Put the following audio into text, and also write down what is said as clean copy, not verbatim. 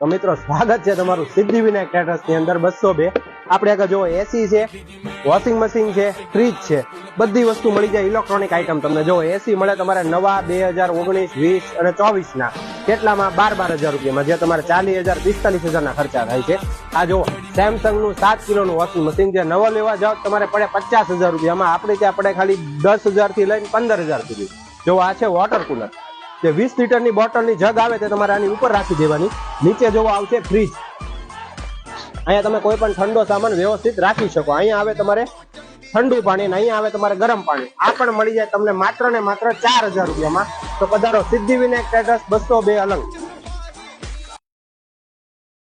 તો મિત્રો સ્વાગત છે તમારું સિદ્ધિવિનાયક ટ્રેડર્સ ની અંદર 202 આપણે આગળ જો એસી છે, વોશિંગ મશીન છે, ફ્રીજ છે, બધી વસ્તુ મળી જાય ઇલેક્ટ્રોનિક આઈટમ. તમને જો એસી મળે તમારે નવા 2019, 20 અને 24 ના કેટલામાં 12,000 રૂપિયામાં, જે તમારે 40,000 45,000 ના ખર્ચા થાય છે. આ જો સેમસંગ નું 7 કિલોનું વોશિંગ મશીન, જે નવો લેવા જાવ તમારે પડે 50,000 રૂપિયામાં, આપણે ત્યાં પડે ખાલી 10,000 થી લઈને 15,000 સુધી. જો આ છે વોટર કુલર, જે 20 લીટરની બોટલની જગ આવે તે તમારે આની ઉપર રાખી દેવાની. નીચે જોવો આવશે ફ્રીજ, અહીંયા તમે કોઈ પણ ઠંડો સામાન વ્યવસ્થિત રાખી શકો. અહીંયા આવે તમારે ઠંડુ પાણી અને અહીંયા આવે તમારે ગરમ પાણી. આ પણ મળી જાય તમને માત્ર ને માત્ર 4,000 રૂપિયામાં. તો પધારો સિદ્ધિવિનાયક ટ્રેડર્સ 202 અલંગ.